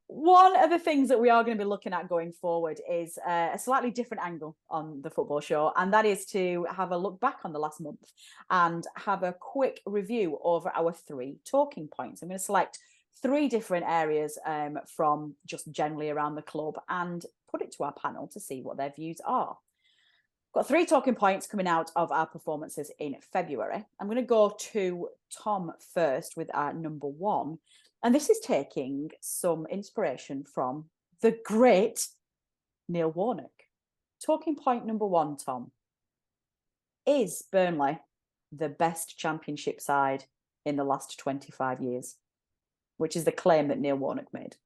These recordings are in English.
One of the things that we are going to be looking at going forward is a slightly different angle on the football show, and that is to have a look back on the last month and have a quick review over our 3 talking points. I'm going to select 3 different areas from just generally around the club and put it to our panel to see what their views are. Got 3 talking points coming out of our performances in February. I'm going to go to Tom first with our number 1. And this is taking some inspiration from the great Neil Warnock. Talking point number 1, Tom. Is Burnley the best championship side in the last 25 years? Which is the claim that Neil Warnock made.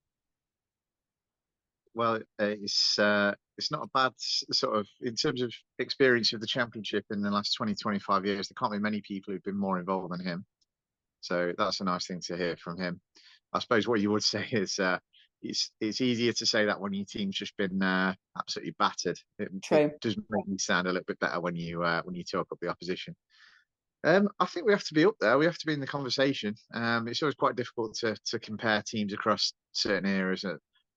Well, it's not a bad sort of, in terms of experience of the championship in the last 25 years, there can't be many people who've been more involved than him. So that's a nice thing to hear from him. I suppose what you would say is it's easier to say that when your team's just been absolutely battered. It does make you sound a little bit better when you talk up the opposition. I think we have to be up there. We have to be in the conversation. It's always quite difficult to compare teams across certain areas.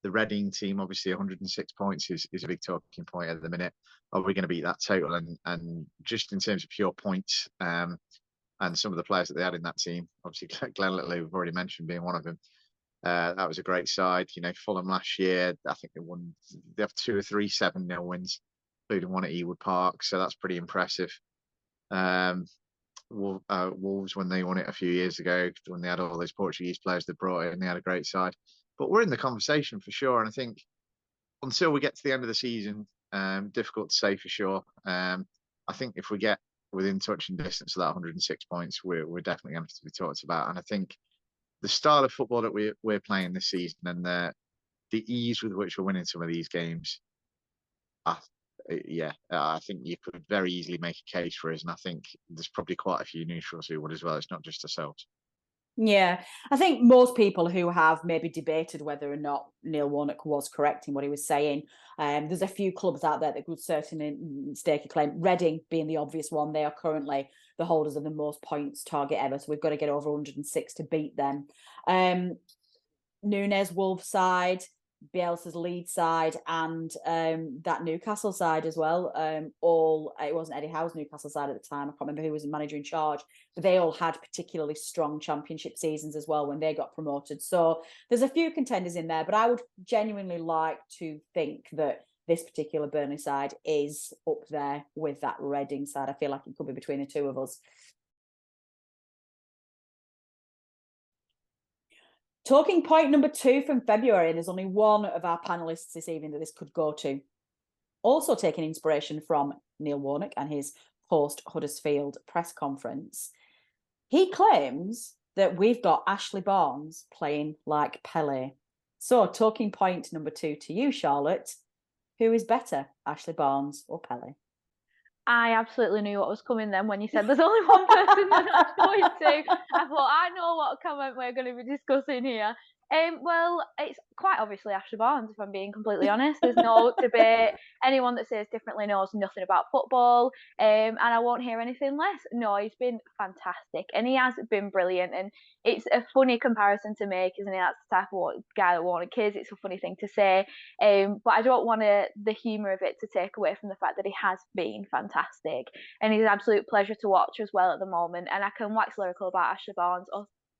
The Reading team, obviously, 106 points is a big talking point at the minute. Are we going to beat that total? And just in terms of pure points, and some of the players that they had in that team, obviously Glenn Little, we've already mentioned, being one of them. That was a great side. Fulham last year, I think they have 2 or 3 7-0 wins, including one at Ewood Park. So that's pretty impressive. Wolves, when they won it a few years ago, when they had all those Portuguese players that brought it, and they had a great side. But we're in the conversation for sure. And I think until we get to the end of the season, difficult to say for sure. I think if we get within touching distance of that 106 points, we're definitely going to have to be talked about. And I think the style of football that we're playing this season and the ease with which we're winning some of these games, I think you could very easily make a case for us. And I think there's probably quite a few neutrals who would as well. It's not just ourselves. Yeah, I think most people who have maybe debated whether or not Neil Warnock was correct in what he was saying, there's a few clubs out there that could certainly stake a claim. Reading being the obvious one. They are currently the holders of the most points target ever, so we've got to get over 106 to beat them. Nunes Wolves side, Bielsa's Leeds side, and that Newcastle side as well. It wasn't Eddie Howe's Newcastle side at the time. I can't remember who was the manager in charge, but they all had particularly strong championship seasons as well when they got promoted. So there's a few contenders in there, but I would genuinely like to think that this particular Burnley side is up there with that Reading side. I feel like it could be between the two of us. Talking point number 2 from February, there's only one of our panelists this evening that this could go to. Also taking inspiration from Neil Warnock and his post-Huddersfield press conference. He claims that we've got Ashley Barnes playing like Pele. So talking point number 2 to you, Charlotte. Who is better, Ashley Barnes or Pele? I absolutely knew what was coming then when you said there's only one person that that's going to. I thought, I know what comment we're going to be discussing here. Well, it's quite obviously Ashley Barnes, if I'm being completely honest. There's no debate. Anyone that says differently knows nothing about football, and I won't hear anything less. No, he's been fantastic, and he has been brilliant. And it's a funny comparison to make, isn't it? That's the type of guy that Warnock is. It's a funny thing to say, but I don't want the humour of it to take away from the fact that he has been fantastic, and he's an absolute pleasure to watch as well at the moment. And I can wax lyrical about Ashley Barnes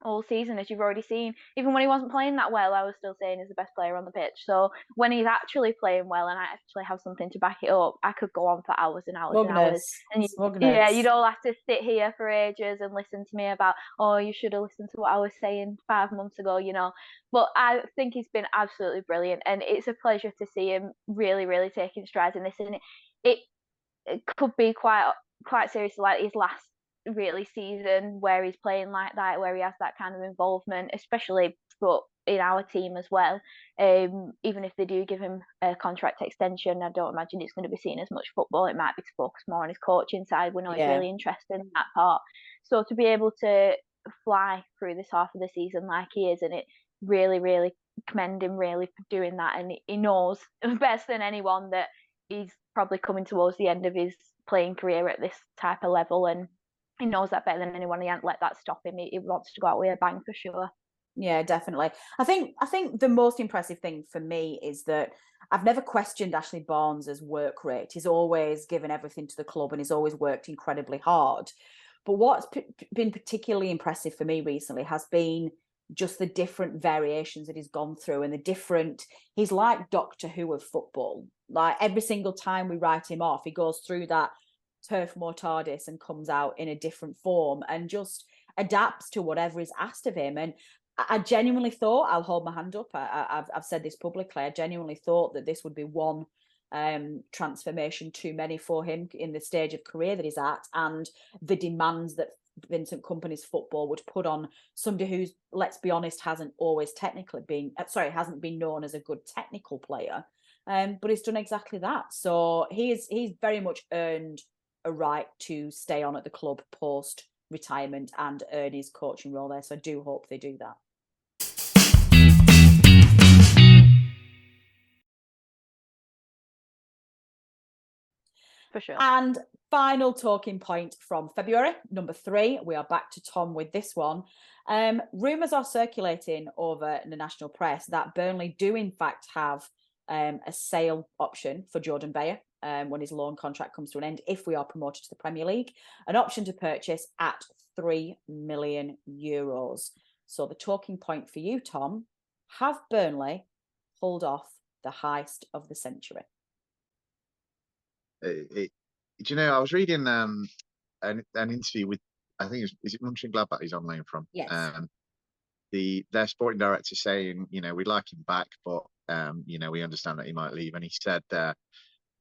all season, as you've already seen. Even when he wasn't playing that well, I was still saying he's the best player on the pitch. So when he's actually playing well and I actually have something to back it up, I could go on for hours and hours and hours. And you'd all have to sit here for ages and listen to me about, oh, you should have listened to what I was saying 5 months ago, But I think he's been absolutely brilliant, and it's a pleasure to see him really, really taking strides in this. And it could be quite seriously like his last really season where he's playing like that, where he has that kind of involvement, especially in our team as well. Even if they do give him a contract extension, I don't imagine it's going to be seen as much football. It might be to focus more on his coaching side. We know he's really interested in that part. So to be able to fly through this half of the season like he is, and it really, really commend him really for doing that. And he knows better than anyone that he's probably coming towards the end of his playing career at this type of level, and he knows that better than anyone. He can't let that stop him. He wants to go out with a bang for sure. Yeah, definitely. I think the most impressive thing for me is that I've never questioned Ashley Barnes' work rate. He's always given everything to the club and he's always worked incredibly hard. But what's been particularly impressive for me recently has been just the different variations that he's gone through and the different. He's like Doctor Who of football. Like every single time we write him off, he goes through that turf mortardis and comes out in a different form and just adapts to whatever is asked of him. And I genuinely thought, I'll hold my hand up, I've said this publicly, I genuinely thought that this would be one transformation too many for him in the stage of career that he's at, and the demands that Vincent Kompany's football would put on somebody who's, let's be honest, hasn't been known as a good technical player, but he's done exactly that. So he's very much earned a right to stay on at the club post retirement and earn his coaching role there. So I do hope they do that. For sure. And final talking point from February, number 3. We are back to Tom with this one. Rumours are circulating over the national press that Burnley do in fact have a sale option for Jordan Beyer when his loan contract comes to an end, if we are promoted to the Premier League, an option to purchase at €3 million. So the talking point for you, Tom, have Burnley pulled off the heist of the century? Do you know, I was reading an interview with, I think is it Mönchengladbach he's on loan from? Yes. Their sporting director saying, you know, we'd like him back, but you know, we understand that he might leave. And he said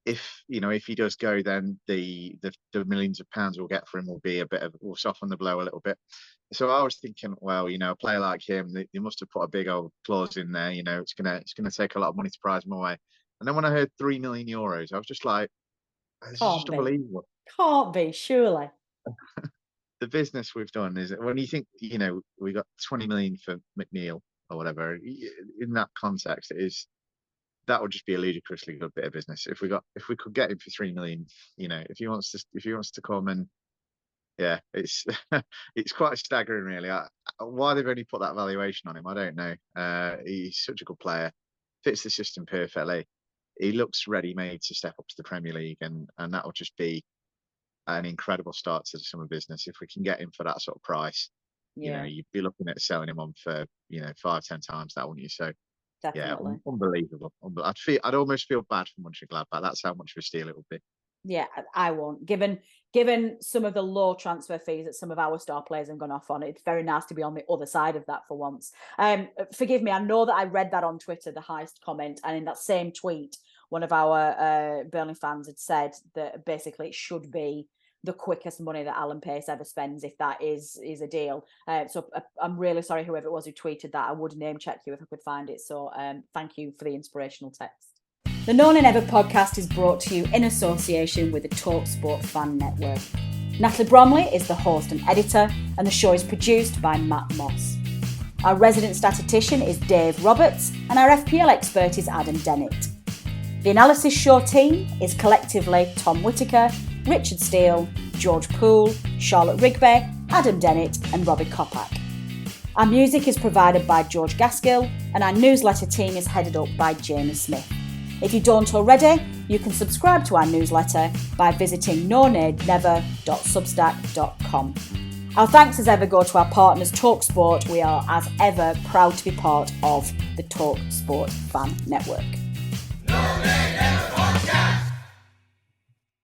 if he does go, then the millions of pounds we'll get for him will soften the blow a little bit. So I was thinking, well, you know, a player like him, they must have put a big old clause in there. You know, it's gonna take a lot of money to prize him away. And then when I heard €3 million, I was just like, it's just unbelievable. Can't be, surely. The business we've done is, when you think, you know, we got 20 million for McNeil or whatever, in that context, that would just be a ludicrously good bit of business. If we could get him for 3 million, you know, if he wants to come, and yeah, it's it's quite staggering, really. Why they've only put that valuation on him, I don't know. He's such a good player, fits the system perfectly. He looks ready-made to step up to the Premier League, and that would just be an incredible start to the summer business if we can get him for that sort of price. You know, you'd be looking at selling him on for, you know, 5-10 times that, wouldn't you? So definitely. Yeah, unbelievable. I'd almost feel bad for Mönchengladbach. That's how much of a steal it would be. Yeah, I won't. Given some of the low transfer fees that some of our star players have gone off on, it's very nice to be on the other side of that for once. Forgive me, I know that I read that on Twitter, the heist comment, and in that same tweet, one of our Burnley fans had said that basically it should be the quickest money that Alan Pace ever spends, if that is a deal. So I'm really sorry, whoever it was who tweeted that. I would name check you if I could find it. So thank you for the inspirational text. The No Nay Never podcast is brought to you in association with the TalkSport Fan Network. Natalie Bromley is the host and editor, and the show is produced by Matt Moss. Our resident statistician is Dave Roberts, and our FPL expert is Adam Dennett. The Analysis Show team is collectively Tom Whittaker, Richard Steele, George Poole, Charlotte Rigby, Adam Dennett and Robbie Kopak. Our music is provided by George Gaskill, and our newsletter team is headed up by Jamie Smith. If you don't already, you can subscribe to our newsletter by visiting nonaynever.substack.com. Our thanks as ever go to our partners TalkSport. We are as ever proud to be part of the TalkSport Fan Network. No Nay Never Podcast.